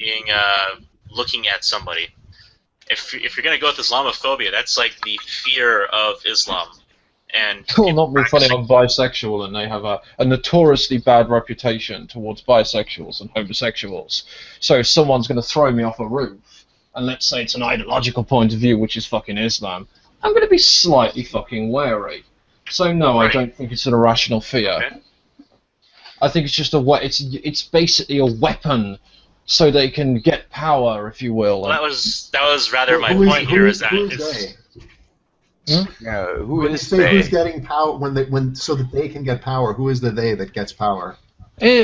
being looking at somebody. If you're gonna go with Islamophobia, that's like the fear of Islam. And It will not be funny. I'm bisexual, and they have a notoriously bad reputation towards bisexuals and homosexuals. So if someone's going to throw me off a roof, and let's say it's an ideological point of view, which is fucking Islam, I'm going to be slightly fucking wary. So no, I don't think it's an irrational fear. Okay. I think it's just it's basically a weapon, so they can get power, if you will. Well, that was rather my point here. Is that it's, Yeah, who is they? they? Who's getting power so that they can get power? Who is the they that gets power?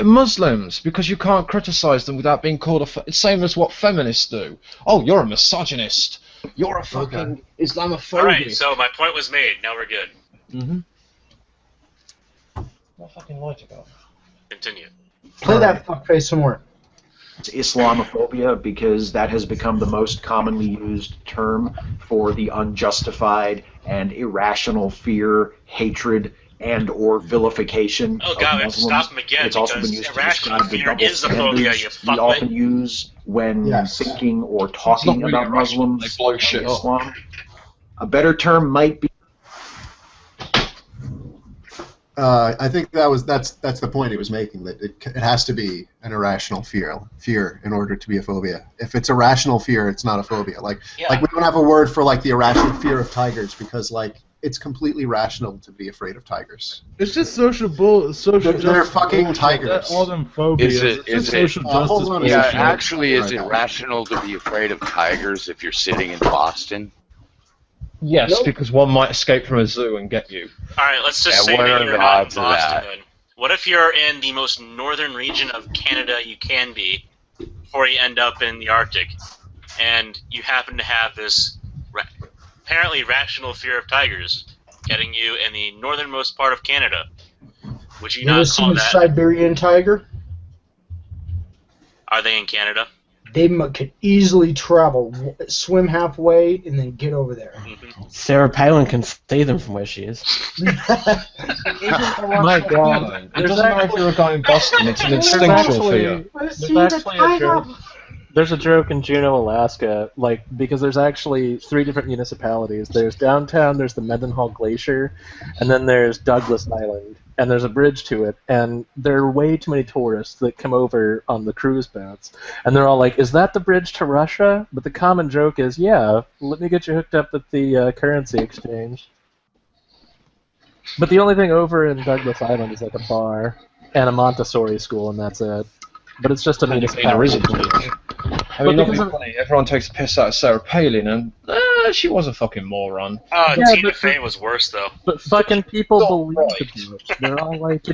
Muslims, because you can't criticize them without being called it's same as what feminists do. Oh, you're a misogynist. You're a fucking Islamophobic. Alright, so my point was made. Now we're good. What fucking light to go? Continue. Play that fuckface some more. It's Islamophobia because that has become the most commonly used term for the unjustified and irrational fear, hatred, and or vilification Oh of god, we have to Muslims. stop him again, It's also because been used to irrational describe the fear double is the phobia, you standards we fuckwit. often use when thinking or talking really about irrational, Muslims they blow shit and up. Islam. A better term might be I think that's the point he was making, that it has to be an irrational fear in order to be a phobia. If it's a rational fear, it's not a phobia. Like we don't have a word for like the irrational fear of tigers because like it's completely rational to be afraid of tigers. It's just social justice. They're fucking tigers. All them phobias. Is it social justice. hold on a Yeah, second. actually, is it rational to be afraid of tigers if you're sitting in Boston? Yes, because one might escape from a zoo and get you. Alright, let's just Yeah, say what that are you're the not in odds of Boston that? then. What if you're in the most northern region of Canada you can be before you end up in the Arctic, and you happen to have this apparently rational fear of tigers getting you in the northernmost part of Canada? Would you You ever not seen call a that... Siberian tiger? Are they in Canada? They could easily travel, swim halfway, and then get over there. Sarah Palin can save them from where she is. My God. It doesn't matter if you're a guy in Boston, it's an instinctual fear. There's a joke in Juneau, Alaska, because there's actually 3 different municipalities. There's downtown, there's the Mendenhall Glacier, and then there's Douglas Island. And there's a bridge to it, and there are way too many tourists that come over on the cruise boats. And they're all like, is that the bridge to Russia? But the common joke is, yeah, let me get you hooked up at the currency exchange. But the only thing over in Douglas Island is like a bar and a Montessori school, and that's it. But it's just a municipality. I mean, not being funny, everyone takes a piss out of Sarah Palin, and she was a fucking moron. Tina Fey was worse, though. But fucking people believe it. They're all like,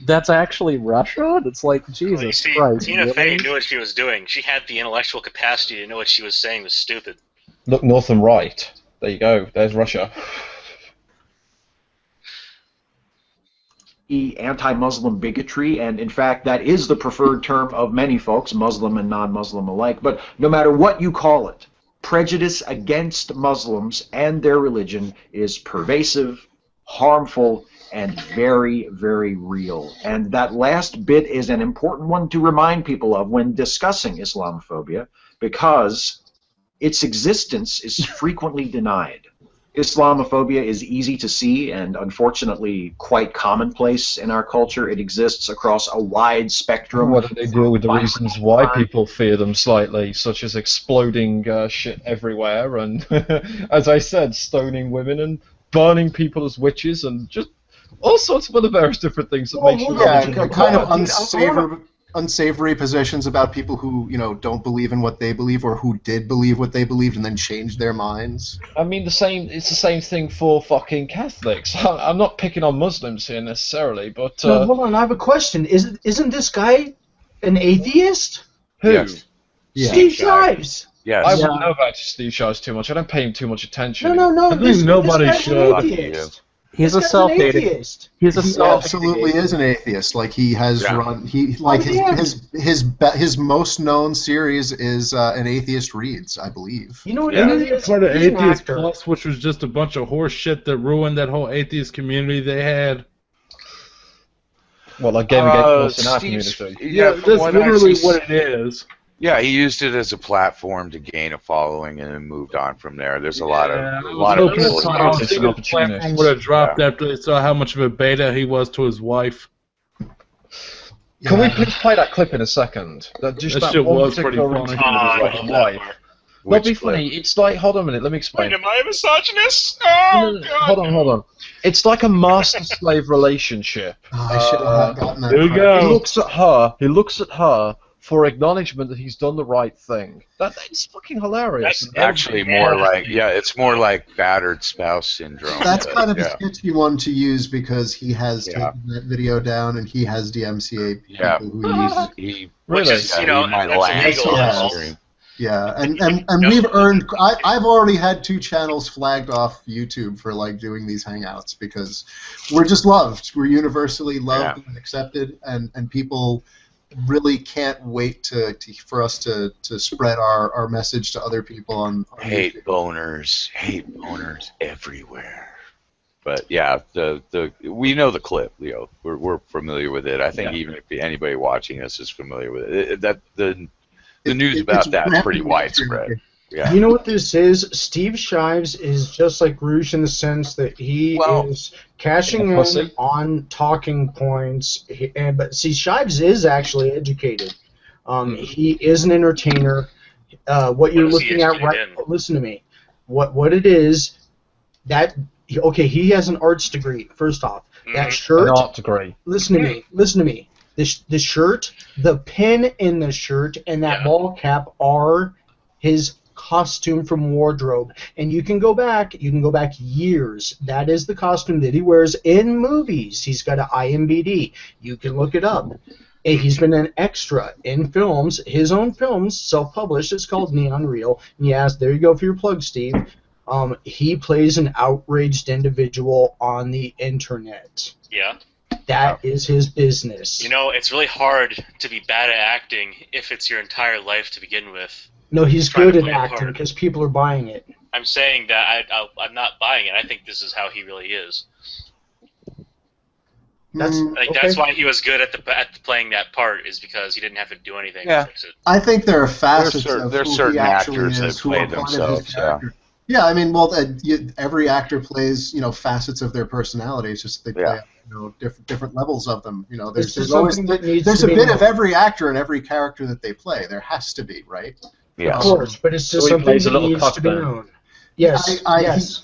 that's actually Russia? And it's like, Jesus Christ. Tina Fey knew what she was doing. She had the intellectual capacity to know what she was saying was stupid. Look north and right. There you go. There's Russia. Anti-Muslim bigotry, and in fact that is the preferred term of many folks, Muslim and non-Muslim alike. But no matter what you call it, prejudice against Muslims and their religion is pervasive, harmful, and very, very real. And that last bit is an important one to remind people of when discussing Islamophobia, because its existence is frequently denied. Islamophobia is easy to see and unfortunately quite commonplace in our culture. It exists across a wide spectrum. What do they deal with the reasons why people fear them slightly, such as exploding shit everywhere and, as I said, stoning women and burning people as witches and just all sorts of other various different things that make you kind of unsavory positions about people who don't believe in what they believe or who did believe what they believed and then changed their minds. I mean, it's the same thing for fucking Catholics. I'm not picking on Muslims here necessarily, but No, hold on, I have a question. Isn't this guy an atheist? Who? Yes. Yeah. Steve Shives. Yes. I wouldn't know about Steve Shives too much. I don't pay him too much attention. No. I think nobody this guy's should. an atheist. He's a self-atheist. He's a He absolutely is an atheist. Like he has run. His most known series is an Atheist Reads, I believe. You know what? For the He's an Atheist actor. Plus, which was just a bunch of horse shit that ruined that whole atheist community they had. Well, like Gamergate Plus in our community. Yeah, that's literally what it is. Yeah, he used it as a platform to gain a following and then moved on from there. There's a lot of I people. was It's an hoping the platform would have dropped after they saw how much of a beta he was to his wife. Can we Yeah. please play that clip in a second? That That shit one was pretty particular funny. interview with his I hate that wife. part. That'd be Which clip? funny. It's like, hold on a minute, let me explain. Wait, am I a misogynist? No, Oh, no, no, God. hold on. It's like a master-slave relationship. Oh, I should have gotten that. Here we part. go. He looks at her for acknowledgement that he's done the right thing. That's fucking hilarious. That's Actually, it's more like battered spouse syndrome. That's but, kind of yeah. a sketchy one to use because he has Yeah. taken that video down and he has DMCA people Yeah. who use it. He, Which Really? is, yeah, you know, he might that's land illegal. on on the the law. screen. Yeah, and we've earned. I've already had 2 channels flagged off YouTube for like doing these hangouts because we're just loved. We're universally loved and accepted, and people really can't wait for us to spread our message to other people on Hate boners everywhere. But yeah, we know the clip, Leo. We're familiar with it. I think even if anybody watching us is familiar with it, the news about that is pretty widespread. Yeah. You know what this is? Steve Shives is just like Roosh in the sense that he is cashing in on talking points. But see, Shives is actually educated. He is an entertainer. What you're looking at listen to me. What it is that he has an arts degree. First off, that shirt. An art degree. Listen to me. The shirt, the pin in the shirt, and that ball cap are his costume from wardrobe. And you can go back years. That is the costume that he wears in movies. He's got an IMBD. You can look it up. And he's been an extra in films, his own films, self-published. It's called Neon Reel. And yes, there you go for your plug, Steve. He plays an outraged individual on the internet. Yeah. That is his business. You know, it's really hard to be bad at acting if it's your entire life to begin with. No, he's Trying good to at play a acting part. because people are buying it. I'm saying that I'm not buying it. I think this is how he really is. That's That's why he was good at playing that part, is because he didn't have to do anything Yeah. to fix it. I think there are facets of there's who certain he actually actors that is who play are part of his themselves, character. Yeah, I mean, every actor plays, facets of their personality. It's just they play, different levels of them. There's always a bit of every actor and every character that they play. There has to be, right? Yeah. Of course, but it's just So he something plays a that little needs to be cocktail. known. Yes, yes.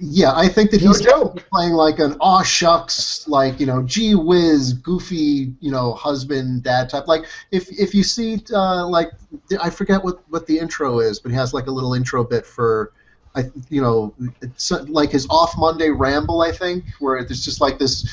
Yeah, I think that No he's joke. playing like an aw shucks, like gee whiz, goofy, husband, dad type. Like if you see like I forget what the intro is, but he has like a little intro bit for, it's like his off Monday ramble, I think, where there's just like this,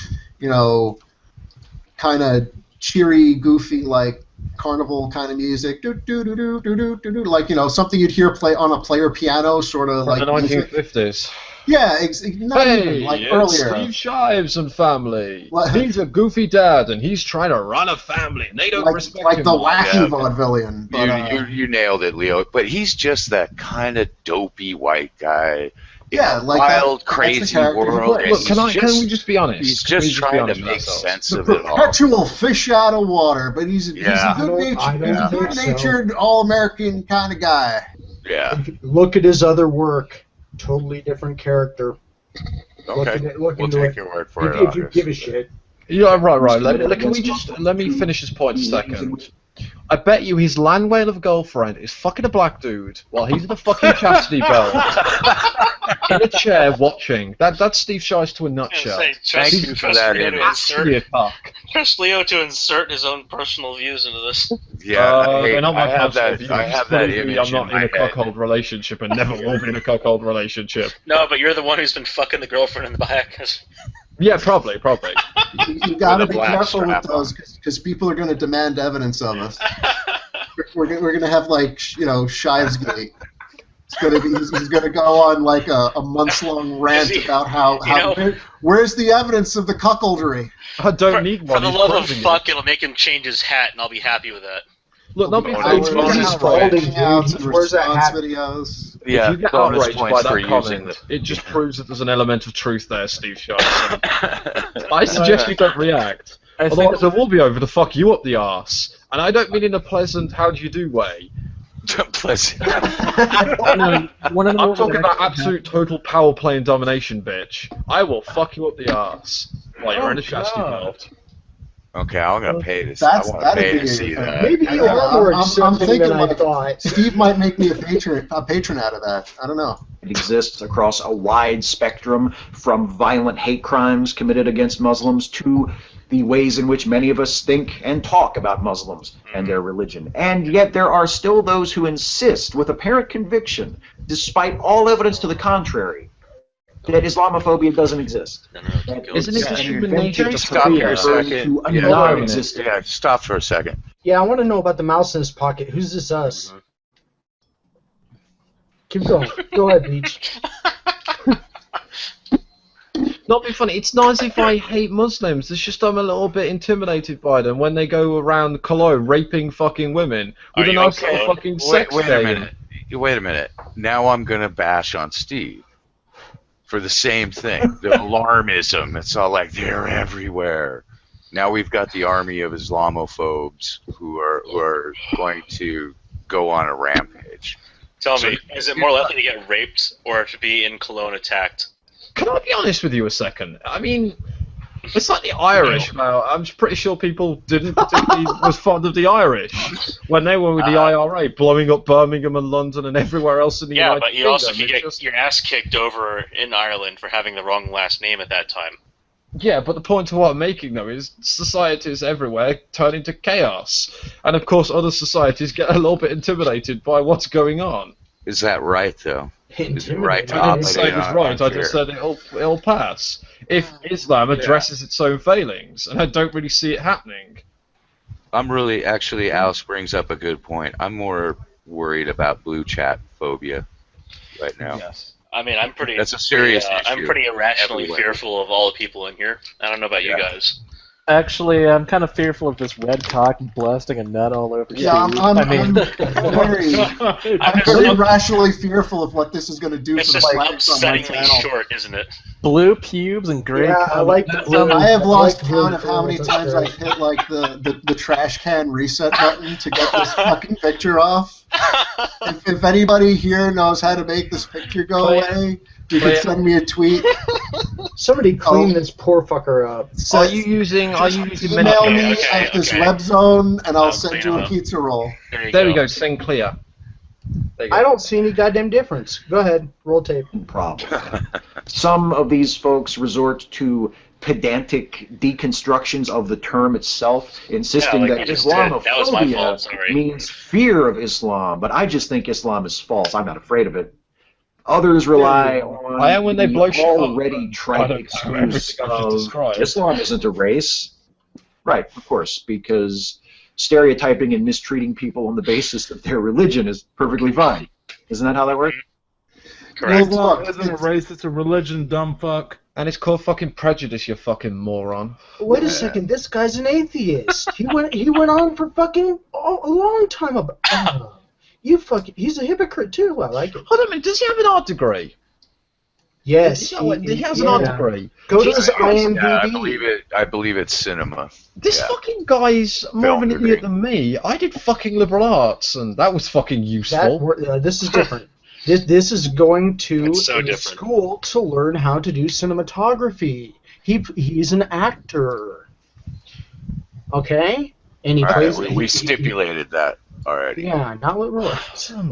kind of cheery, goofy, like carnival kind of music, like something you'd hear play on a player piano, sort of like the 1950s. Yeah, not even, Hey, like it's earlier. Steve Shives and family. What? He's a goofy dad, and he's trying to run a family, and they don't respect like him. the wacky Yeah. vaudevillian. But, You nailed it, Leo. But he's just that kind of dopey white guy. Yeah, like wild, that's the crazy character he world. plays. and Look, can he's we just be honest? He's Can we just be trying to honest with make ourselves? sense the of it all. perpetual fish out of water, but he's a Yeah. I don't think so. good-natured, all-American kind of guy. Yeah. Look at his other work. Totally different character. Okay. Look We'll into take it. your word for it. If you August. give a shit. Yeah, right. Let me finish this point a second. I bet you his land whale of a girlfriend is fucking a black dude while he's in a fucking chastity belt in a chair watching. That's Steve Shives to a nutshell. Thank you for that image. Actually a cock. Trust Leo to insert his own personal views into this. Yeah, They're not my I have personal that. views. I have that Believe me, image I'm not in my in a head. cuckold relationship and never will be in a cuckold relationship. No, but you're the one who's been fucking the girlfriend in the back. Yeah, probably. You got to With a be black careful with strap those because people are going to demand evidence of us. We're going to have like Shives Gate. He's going to go on like a months-long rant about how where's the evidence of the cuckoldry? I don't need one. For the he's love of proving it. fuck, it'll make him change his hat, and I'll be happy with that. Look, not be Bonus outraged point. by Hangouts and Where's that response hat? videos. Yeah, If you get bonus outraged points by for that using comment, it just proves that there's an element of truth there, Steve Shives. I suggest you don't react. I Otherwise, think there will be over to fuck you up the arse, And I don't mean in a pleasant, how do you do way. Pleasant. I'm talking about absolute total power play and domination, bitch. I will fuck you up the arse while you're in a chastity belt. Okay, I'm gonna pay to. I That's want to pay that'd to be see that. Maybe you are more I'm accepting thinking than I like thought. Steve might make me a patron out of that. I don't know. It exists across a wide spectrum, from violent hate crimes committed against Muslims to the ways in which many of us think and talk about Muslims and their religion. And yet there are still those who insist, with apparent conviction, despite all evidence to the contrary, that Islamophobia doesn't exist. Isn't it just human nature to Stop here a second. To a Yeah, non-existent. yeah, stop for a second. Yeah, I want to know about the mouse in his pocket. Who's this us? Keep going. Go ahead, Beach. Not being funny, it's not as if I hate Muslims, it's just I'm a little bit intimidated by them when they go around Cologne raping fucking women with a nice little fucking sex Wait a day. minute. Wait a minute. Now I'm gonna bash on Steve for the same thing. The alarmism. It's all like they're everywhere. Now we've got the army of Islamophobes who are going to go on a rampage. Tell me, is it more likely to get raped or to be in Cologne attacked? Can I be honest with you a second? I mean, it's like the Irish. Now, I'm pretty sure people didn't particularly was fond of the Irish when they were with the IRA, blowing up Birmingham and London and everywhere else in the United but you Kingdom. also could get your ass kicked over in Ireland for having the wrong last name at that time. Yeah, but the point of what I'm making, though, is societies everywhere turn into chaos. And, of course, other societies get a little bit intimidated by what's going on. Is that right, though? Is it right to I didn't say operate it was on right, I fear? just said it'll pass. If Islam addresses its own failings, and I don't really see it happening. Actually, Alice brings up a good point. I'm more worried about blue chat phobia right now. Yes. I mean, That's a serious I'm issue pretty irrationally everywhere. fearful of all the people in here. I don't know about you guys. Actually, I'm kind of fearful of this red cock blasting a nut all over Yeah, Steve. I'm very rationally fearful of what this is going to do It's for the just likes on my upsettingly channel. short, isn't it? Blue pubes and gray. Yeah, I like the blue. I have lost I like count of how many times I've hit like the trash can reset button to get this fucking picture off. If anybody here knows how to make this picture go away, you can send me a tweet. Somebody clean this poor fucker up. Are you using Email me at this web zone, and I'll I'll send clean you it a up. pizza roll. There we go, send clear. There you go. I don't see any goddamn difference. Go ahead, roll tape. Problem. Some of these folks resort to pedantic deconstructions of the term itself, insisting like that you just did. That was my fault, Islamophobia sorry. means fear of Islam, but I just think Islam is false. I'm not afraid of it. Others rely on I am when they the blow shit up, already but trite I don't know excuse everything I've just of described. Islam isn't a race. Right, of course, because stereotyping and mistreating people on the basis of their religion is perfectly fine. Isn't that how that works? Correct. Well, look, It isn't a race, it's a religion, dumb fuck. And it's called fucking prejudice, you fucking moron. Wait a second, this guy's an atheist. He went on for fucking a long time about. He's a hypocrite too. I like it. Hold on a minute, does he have an art degree? Yes, He has an art degree. Go to his Yeah, I IMDb. believe it. I believe it's cinema. This Yeah. fucking guy's more of an Film idiot degree. than me. I did fucking liberal arts, and that was fucking useful. This is different. This is going to It's so a different. school to learn how to do cinematography. He's an actor. Okay, and he All right, plays. we stipulated that already. Yeah, not liberal. Some